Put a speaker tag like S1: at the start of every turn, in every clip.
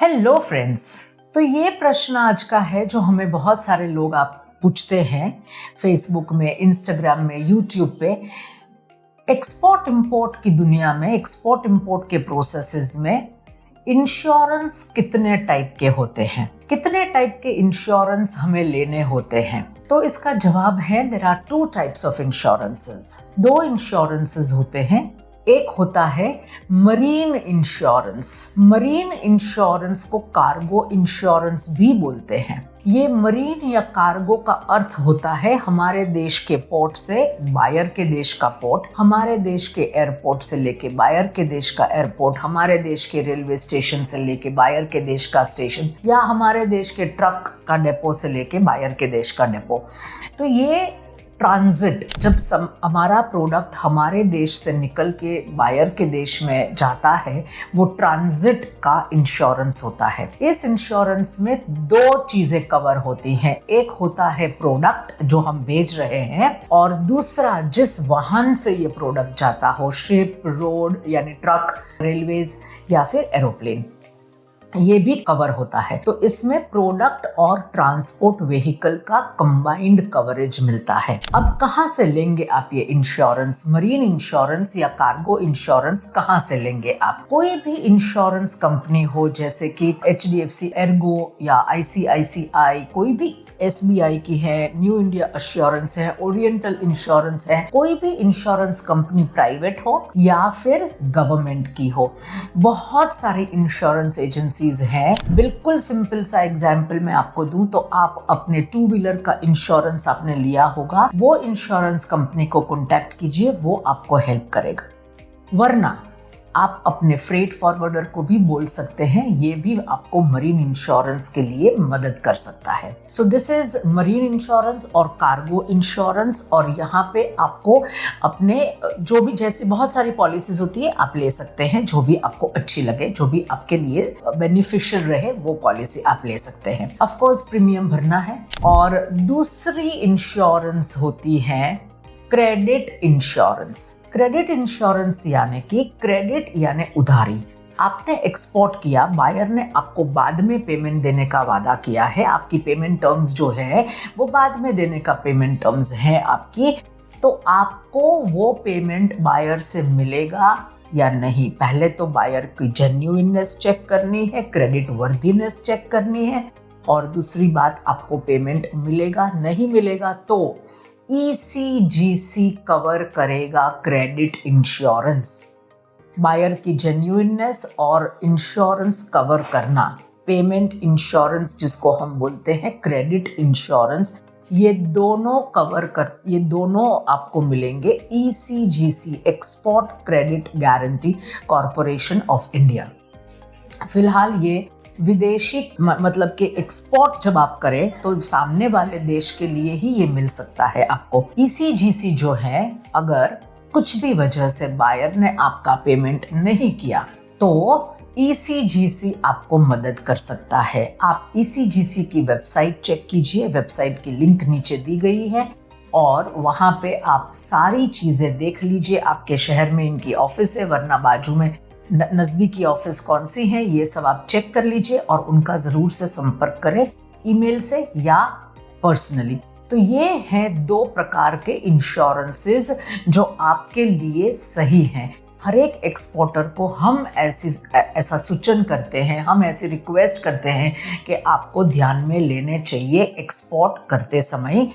S1: Hello friends. तो ये प्रश्न आज का है जो हमें बहुत सारे लोग आप पूछते हैं फेसबुक में, इंस्टाग्राम में, यूट्यूब पे। एक्सपोर्ट इंपोर्ट की दुनिया में, एक्सपोर्ट इंपोर्ट के प्रोसेसेस में इंश्योरेंस कितने टाइप के होते हैं, कितने टाइप के इंश्योरेंस हमें लेने होते हैं? तो इसका जवाब है there are two types of insurances. दो इंश्योरेंसेस होते हैं। एक होता है मरीन इंश्योरेंस। मरीन इंश्योरेंस को कार्गो इंश्योरेंस भी बोलते हैं। ये मरीन या कार्गो का अर्थ होता है हमारे देश के पोर्ट से बायर के देश का पोर्ट, हमारे देश के एयरपोर्ट से लेके बायर के देश का एयरपोर्ट, हमारे देश के रेलवे स्टेशन से लेके बायर के देश का स्टेशन, या हमारे देश के ट्रक का डिपो से लेके बायर के देश का डिपो। तो ये ट्रांजिट, जब हमारा प्रोडक्ट हमारे देश से निकल के बायर के देश में जाता है, वो ट्रांजिट का इंश्योरेंस होता है। इस इंश्योरेंस में दो चीजें कवर होती हैं। एक होता है प्रोडक्ट जो हम भेज रहे हैं, और दूसरा जिस वाहन से ये प्रोडक्ट जाता हो, शिप, रोड यानी ट्रक, रेलवेज या फिर एरोप्लेन, ये भी कवर होता है। तो इसमें प्रोडक्ट और ट्रांसपोर्ट व्हीकल का कंबाइंड कवरेज मिलता है। अब कहाँ से लेंगे आप ये इंश्योरेंस? मरीन इंश्योरेंस या कार्गो इंश्योरेंस कहाँ से लेंगे आप? कोई भी इंश्योरेंस कंपनी हो, जैसे कि HDFC एर्गो या ICICI, कोई भी SBI की है, न्यू इंडिया एश्योरेंस है, ओरिएंटल इंश्योरेंस है, कोई भी इंश्योरेंस कंपनी प्राइवेट हो या फिर गवर्नमेंट की हो, बहुत सारी इंश्योरेंस एजेंसीज हैं। बिल्कुल सिंपल सा एग्जांपल मैं आपको दूं तो आप अपने टू व्हीलर का इंश्योरेंस आपने लिया होगा, वो इंश्योरेंस कंपनी को कांटेक्ट कीजिए, वो आपको हेल्प करेगा। वरना आप अपने फ्रेट फॉरवर्डर को भी बोल सकते हैं, ये भी आपको मरीन इंश्योरेंस के लिए मदद कर सकता है। सो दिस इज मरीन इंश्योरेंस और कार्गो इंश्योरेंस। और यहाँ पे आपको अपने जो भी, जैसे बहुत सारी पॉलिसीज होती है, आप ले सकते हैं, जो भी आपको अच्छी लगे, जो भी आपके लिए बेनिफिशियल रहे, वो पॉलिसी आप ले सकते हैं। ऑफ कोर्स प्रीमियम भरना है। और दूसरी इंश्योरेंस होती है क्रेडिट इंश्योरेंस। क्रेडिट इंश्योरेंस यानी कि क्रेडिट यानी उधारी। आपने एक्सपोर्ट किया, बायर ने आपको बाद में पेमेंट देने का वादा किया है, आपकी पेमेंट टर्म्स जो है वो बाद में देने का पेमेंट टर्म्स है आपकी, तो आपको वो पेमेंट बायर से मिलेगा या नहीं, पहले तो बायर की जेन्युइननेस चेक करनी है, क्रेडिट वर्दीनेस चेक करनी है, और दूसरी बात आपको पेमेंट मिलेगा नहीं मिलेगा तो ECGC कवर करेगा क्रेडिट इंश्योरेंस। बायर की जेन्युइननेस और इंश्योरेंस कवर करना, पेमेंट इंश्योरेंस जिसको हम बोलते हैं क्रेडिट इंश्योरेंस, ये दोनों आपको मिलेंगे ECGC, export credit guarantee corporation of India. फिलहाल ये विदेशी मतलब कि एक्सपोर्ट जब आप करें तो सामने वाले देश के लिए ही ये मिल सकता है आपको। ECGC जो है, अगर कुछ भी वजह से बायर ने आपका पेमेंट नहीं किया तो ECGC आपको मदद कर सकता है। आप ECGC की वेबसाइट चेक कीजिए, वेबसाइट की लिंक नीचे दी गई है, और वहाँ पे आप सारी चीज़ें देख लीजिए। आपके शहर में इनकी ऑफिस है, वरना बाजू में नज़दीकी ऑफिस कौन सी है, ये सब आप चेक कर लीजिए और उनका ज़रूर से संपर्क करें, ईमेल से या पर्सनली। तो ये हैं दो प्रकार के इंश्योरेंसेस जो आपके लिए सही हैं। हर एक एक्सपोर्टर को हम ऐसा सूचन करते हैं, हम ऐसी रिक्वेस्ट करते हैं कि आपको ध्यान में लेने चाहिए एक्सपोर्ट करते समय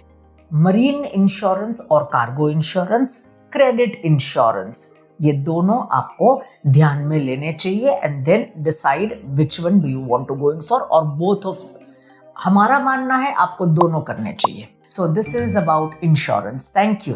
S1: मरीन इंश्योरेंस और कार्गो इंश्योरेंस, क्रेडिट इंश्योरेंस, ये दोनों आपको ध्यान में लेने चाहिए। And then decide which one do you want to go in for, और बोथ ऑफ, हमारा मानना है आपको दोनों करने चाहिए। So this is about insurance. Thank you.